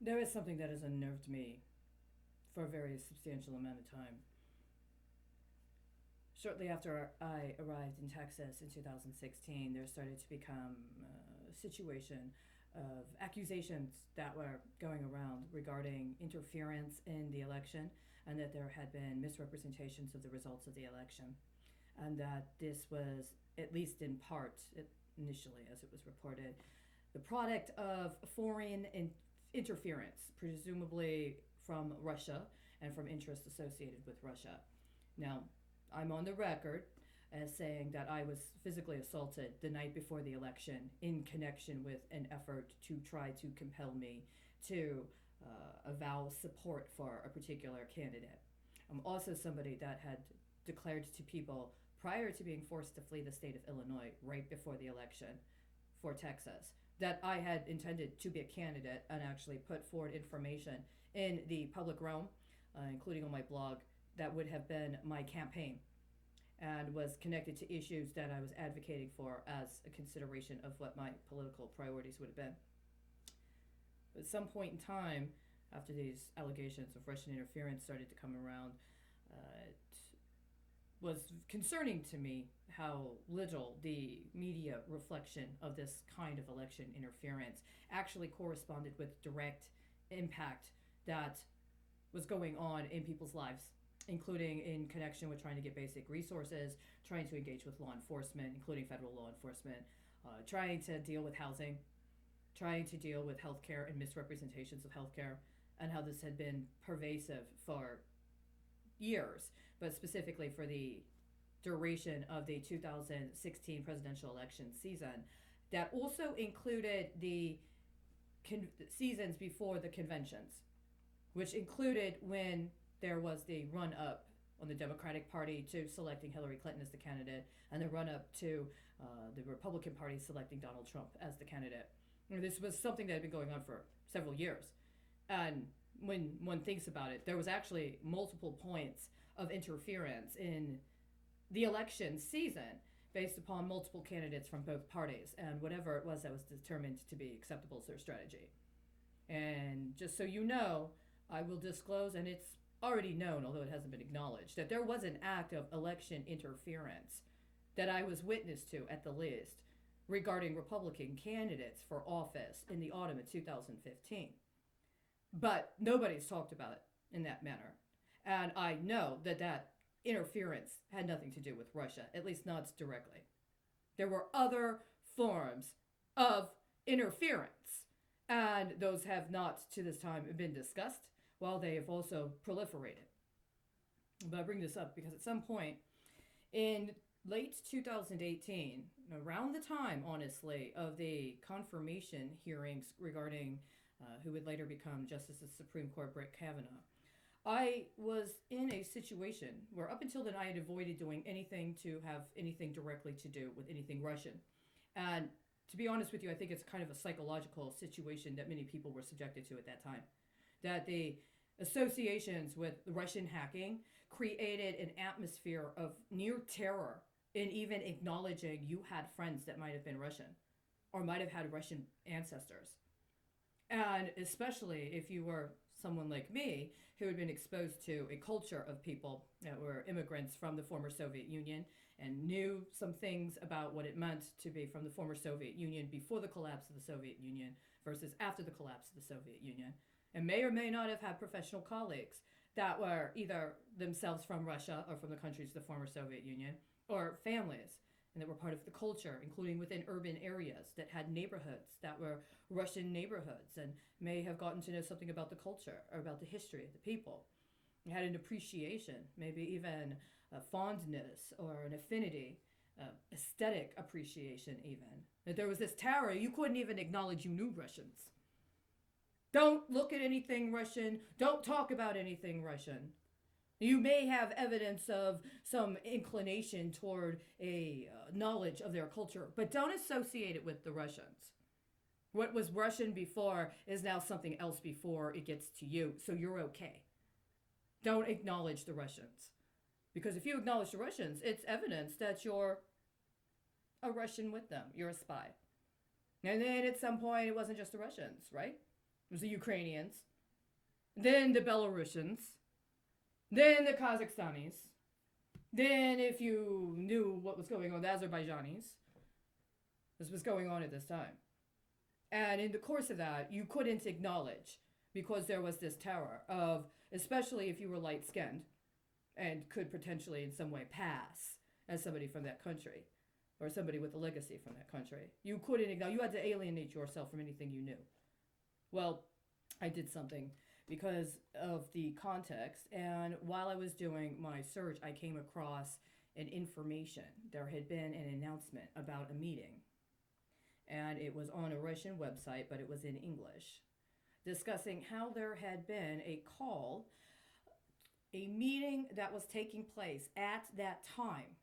There is something that has unnerved me for a very substantial amount of time. Shortly after I arrived in Texas in 2016, there started to become a situation of accusations that were going around regarding interference in the election, and that there had been misrepresentations of the results of the election, and that this was, at least in part, initially as it was reported, the product of foreign interference, presumably from Russia and from interests associated with Russia. Now, I'm on the record as saying that I was physically assaulted the night before the election in connection with an effort to try to compel me to avow support for a particular candidate. I'm also somebody that had declared to people prior to being forced to flee the state of Illinois right before the election for Texas that I had intended to be a candidate, and actually put forward information in the public realm, including on my blog, that would have been my campaign and was connected to issues that I was advocating for as a consideration of what my political priorities would have been. At some point in time, after these allegations of Russian interference started to come around, it was concerning to me how little the media reflection of this kind of election interference actually corresponded with direct impact that was going on in people's lives, including in connection with trying to get basic resources, trying to engage with law enforcement, including federal law enforcement, trying to deal with housing, trying to deal with healthcare and misrepresentations of healthcare, and how this had been pervasive for years, but specifically for the duration of the 2016 presidential election season. That also included the seasons before the conventions, which included when there was the run up on the Democratic Party to selecting Hillary Clinton as the candidate, and the run up to the Republican Party selecting Donald Trump as the candidate. This was something that had been going on for several years. And when one thinks about it, there was actually multiple points of interference in the election season based upon multiple candidates from both parties and whatever it was that was determined to be acceptable as their strategy. And just so you know, I will disclose, and it's already known, although it hasn't been acknowledged, that there was an act of election interference that I was witness to, at the least, regarding Republican candidates for office in the autumn of 2015. But nobody's talked about it in that manner. And I know that that interference had nothing to do with Russia, at least not directly. There were other forms of interference, and those have not to this time been discussed, while they have also proliferated. But I bring this up because at some point in late 2018, around the time, honestly, of the confirmation hearings regarding who would later become Justice of the Supreme Court, Brett Kavanaugh, I was in a situation where up until then I had avoided doing anything to have anything directly to do with anything Russian. And to be honest with you, I think it's kind of a psychological situation that many people were subjected to at that time. That the associations with Russian hacking created an atmosphere of near terror in even acknowledging you had friends that might have been Russian or might have had Russian ancestors. And especially if you were someone like me who had been exposed to a culture of people that were immigrants from the former Soviet Union and knew some things about what it meant to be from the former Soviet Union before the collapse of the Soviet Union versus after the collapse of the Soviet Union, and may or may not have had professional colleagues that were either themselves from Russia or from the countries of the former Soviet Union, or families and that were part of the culture, including within urban areas that had neighborhoods that were Russian neighborhoods, and may have gotten to know something about the culture or about the history of the people. You had an appreciation, maybe even a fondness or an affinity, aesthetic appreciation even. That there was this terror, you couldn't even acknowledge you knew Russians. Don't look at anything Russian, don't talk about anything Russian. You may have evidence of some inclination toward a knowledge of their culture, but don't associate it with the Russians. What was Russian before is now something else before it gets to you, so you're okay. Don't acknowledge the Russians. Because if you acknowledge the Russians, it's evidence that you're a Russian with them. You're a spy. And then at some point, it wasn't just the Russians, right? There's the Ukrainians, then the Belarusians, then the Kazakhstanis, then if you knew what was going on, the Azerbaijanis. This was going on at this time. And in the course of that, you couldn't acknowledge, because there was this terror of, especially if you were light-skinned and could potentially in some way pass as somebody from that country or somebody with a legacy from that country. You couldn't acknowledge, you had to alienate yourself from anything you knew. Well, I did something because of the context, and while I was doing my search, I came across an information. There had been an announcement about a meeting, and it was on a Russian website, but it was in English, discussing how there had been a meeting that was taking place at that time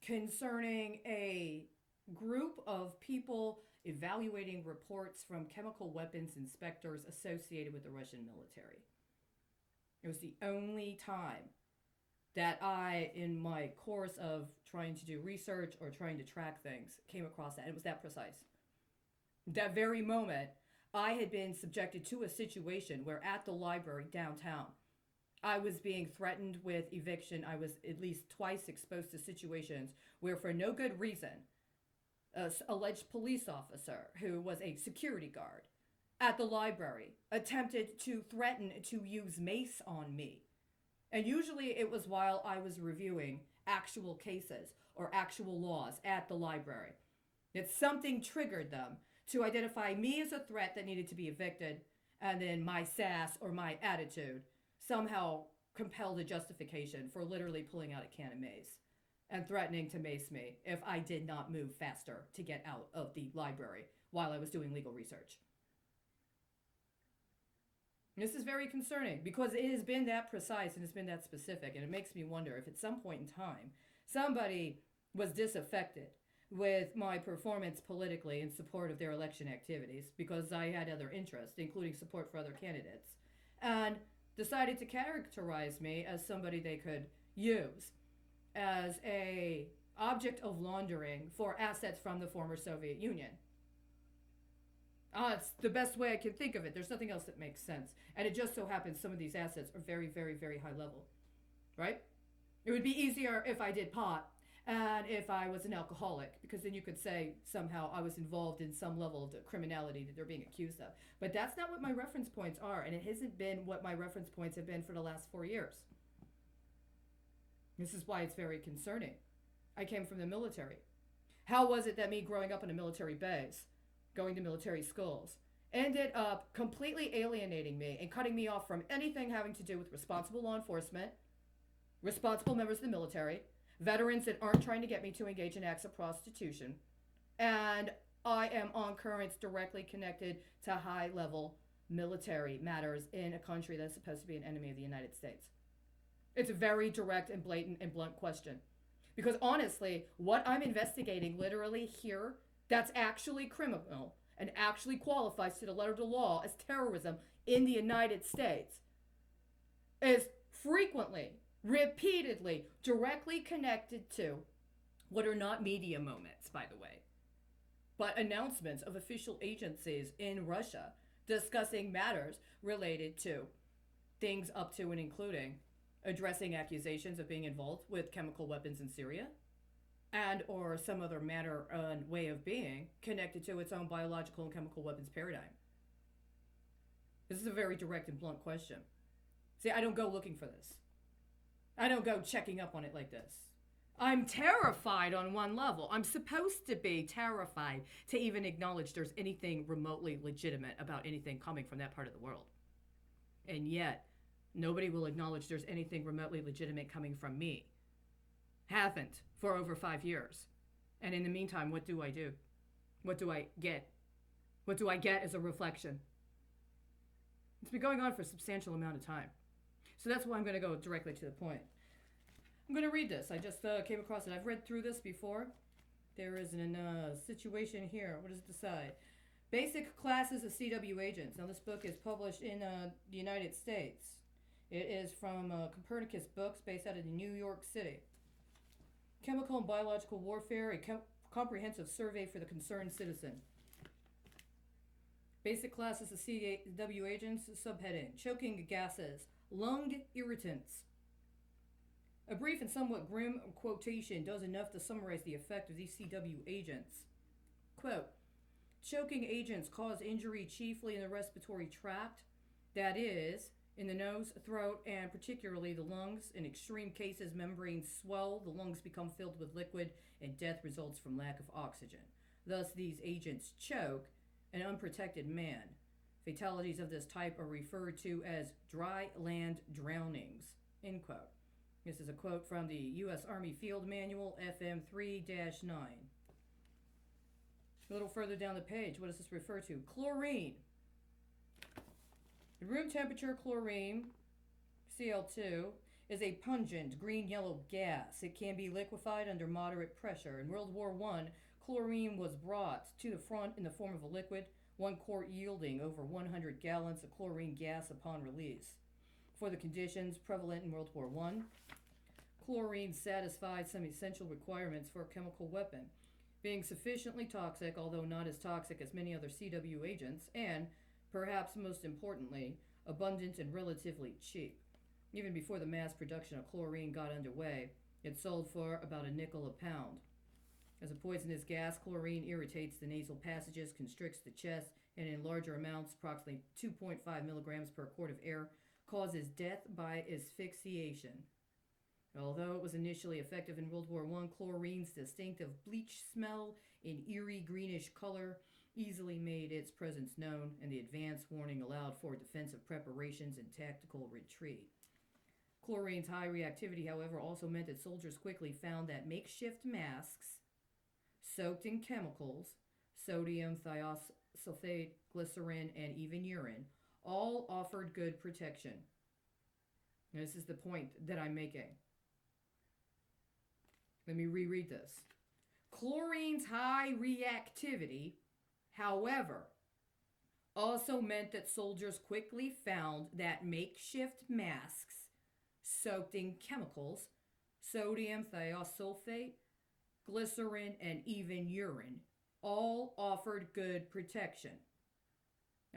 concerning a group of people evaluating reports from chemical weapons inspectors associated with the Russian military. It was the only time that I, in my course of trying to do research or trying to track things, came across that. It was that precise. That very moment, I had been subjected to a situation where at the library downtown, I was being threatened with eviction. I was at least twice exposed to situations where, for no good reason, an alleged police officer who was a security guard at the library attempted to threaten to use mace on me. And usually it was while I was reviewing actual cases or actual laws at the library. That something triggered them to identify me as a threat that needed to be evicted, and then my sass or my attitude somehow compelled a justification for literally pulling out a can of mace and threatening to mace me if I did not move faster to get out of the library while I was doing legal research. This is very concerning because it has been that precise and it's been that specific, and it makes me wonder if at some point in time somebody was disaffected with my performance politically in support of their election activities because I had other interests, including support for other candidates, and decided to characterize me as somebody they could use as a object of laundering for assets from the former Soviet Union. It's the best way I can think of it. There's nothing else that makes sense. And it just so happens some of these assets are very, very, very high level, right? It would be easier if I did pot and if I was an alcoholic, because then you could say somehow I was involved in some level of the criminality that they're being accused of. But that's not what my reference points are, and it hasn't been what my reference points have been for the last 4 years. This is why it's very concerning. I came from the military. How was it that me growing up in a military base, going to military schools, ended up completely alienating me and cutting me off from anything having to do with responsible law enforcement, responsible members of the military, veterans that aren't trying to get me to engage in acts of prostitution, and I am on currents directly connected to high-level military matters in a country that's supposed to be an enemy of the United States? It's a very direct and blatant and blunt question. Because honestly, what I'm investigating literally here, that's actually criminal and actually qualifies to the letter of the law as terrorism in the United States, is frequently, repeatedly, directly connected to what are not media moments, by the way, but announcements of official agencies in Russia discussing matters related to things up to and including addressing accusations of being involved with chemical weapons in Syria, and or some other matter and way of being connected to its own biological and chemical weapons paradigm. This is a very direct and blunt question. See, I don't go looking for this. I don't go checking up on it like this. I'm terrified on one level. I'm supposed to be terrified to even acknowledge there's anything remotely legitimate about anything coming from that part of the world. And yet, nobody will acknowledge there's anything remotely legitimate coming from me. Haven't for over 5 years. And in the meantime, what do I do? What do I get? What do I get as a reflection? It's been going on for a substantial amount of time. So that's why I'm going to go directly to the point. I'm going to read this. I just came across it. I've read through this before. There is a situation here. What does it decide? Basic classes of CW agents. Now, this book is published in the United States. It is from Copernicus Books, based out of New York City. Chemical and Biological Warfare, a comprehensive survey for the concerned citizen. Basic classes of CW agents, subheading, choking gases, lung irritants. A brief and somewhat grim quotation does enough to summarize the effect of these CW agents. Quote, choking agents cause injury chiefly in the respiratory tract, that is, in the nose, throat, and particularly the lungs. In extreme cases, membranes swell, the lungs become filled with liquid, and death results from lack of oxygen. Thus, these agents choke an unprotected man. Fatalities of this type are referred to as dry land drownings. End quote. This is a quote from the U.S. Army Field Manual, FM 3-9. A little further down the page, what does this refer to? Chlorine. Room temperature chlorine, Cl2, is a pungent green-yellow gas. It can be liquefied under moderate pressure. In World War I, chlorine was brought to the front in the form of a liquid, 1 quart yielding over 100 gallons of chlorine gas upon release. For the conditions prevalent in World War I, chlorine satisfied some essential requirements for a chemical weapon, being sufficiently toxic, although not as toxic as many other CW agents, and perhaps most importantly, abundant and relatively cheap. Even before the mass production of chlorine got underway, it sold for about a nickel a pound. As a poisonous gas, chlorine irritates the nasal passages, constricts the chest, and in larger amounts, approximately 2.5 milligrams per quart of air, causes death by asphyxiation. Although it was initially effective in World War I, chlorine's distinctive bleach smell and eerie greenish color easily made its presence known, and the advance warning allowed for defensive preparations and tactical retreat. Chlorine's high reactivity, however, also meant that soldiers quickly found that makeshift masks soaked in chemicals, sodium thiosulfate, glycerin, and even urine, all offered good protection. Now, this is the point that I'm making. Let me reread this. Chlorine's high reactivity, however, also meant that soldiers quickly found that makeshift masks soaked in chemicals, sodium thiosulfate, glycerin, and even urine, all offered good protection.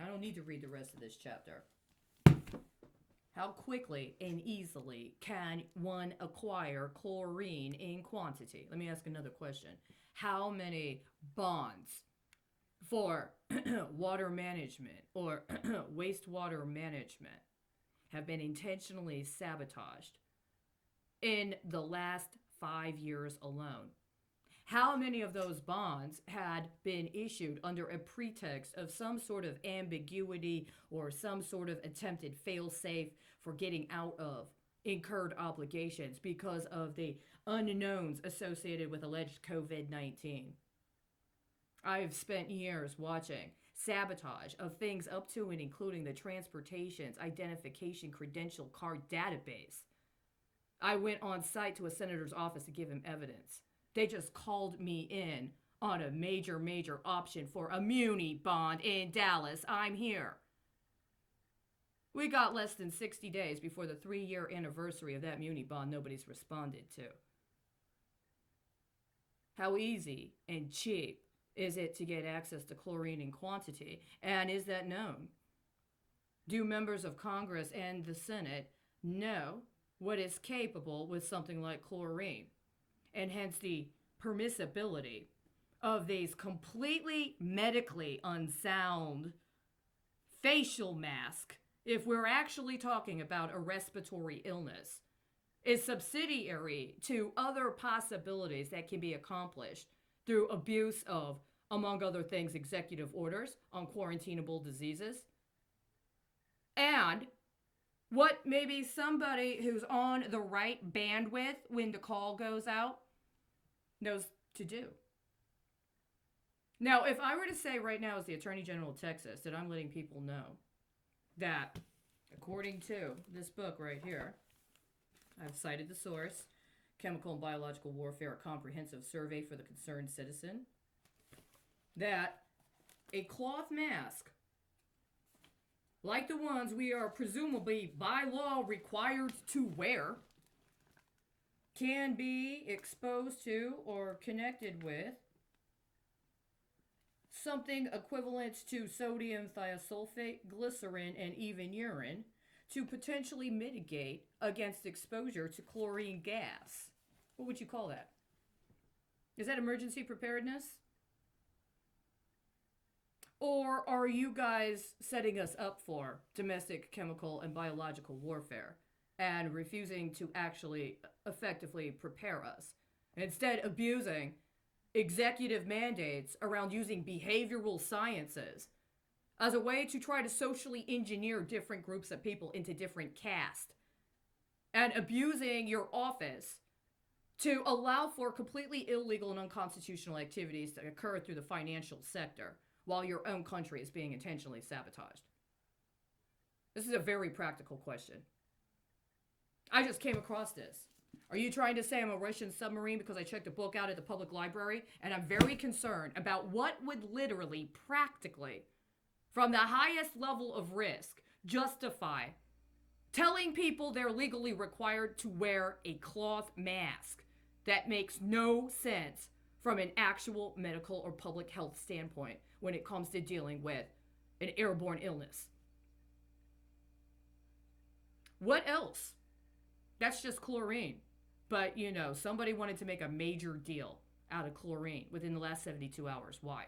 I don't need to read the rest of this chapter. How quickly and easily can one acquire chlorine in quantity? Let me ask another question. How many bonds for water management or wastewater management have been intentionally sabotaged in the last 5 years alone? How many of those bonds had been issued under a pretext of some sort of ambiguity or some sort of attempted fail-safe for getting out of incurred obligations because of the unknowns associated with alleged COVID-19? I've spent years watching sabotage of things up to and including the transportation's identification credential card database. I went on site to a senator's office to give him evidence. They just called me in on a major option for a muni bond in Dallas. I'm here. We got less than 60 days before the 3-year anniversary of that muni bond nobody's responded to. How easy and cheap is it to get access to chlorine in quantity? And is that known? Do members of Congress and the Senate know what is capable with something like chlorine? And hence the permissibility of these completely medically unsound facial mask, if we're actually talking about a respiratory illness, is subsidiary to other possibilities that can be accomplished through abuse of, among other things, executive orders on quarantinable diseases. And what maybe somebody who's on the right bandwidth when the call goes out knows to do. Now, if I were to say right now as the Attorney General of Texas that I'm letting people know that according to this book right here, I've cited the source, Chemical and Biological Warfare, a Comprehensive Survey for the Concerned Citizen, that a cloth mask like the ones we are presumably by law required to wear can be exposed to or connected with something equivalent to sodium thiosulfate, glycerin, and even urine to potentially mitigate against exposure to chlorine gas. What would you call that? Is that emergency preparedness? Or are you guys setting us up for domestic, chemical, and biological warfare and refusing to actually effectively prepare us? Instead, abusing executive mandates around using behavioral sciences as a way to try to socially engineer different groups of people into different castes, and abusing your office to allow for completely illegal and unconstitutional activities that occur through the financial sector while your own country is being intentionally sabotaged. This is a very practical question. I just came across this. Are you trying to say I'm a Russian submarine because I checked a book out at the public library? And I'm very concerned about what would literally, practically, from the highest level of risk, justify telling people they're legally required to wear a cloth mask that makes no sense from an actual medical or public health standpoint when it comes to dealing with an airborne illness. What else? That's just chlorine. But, somebody wanted to make a major deal out of chlorine within the last 72 hours. Why?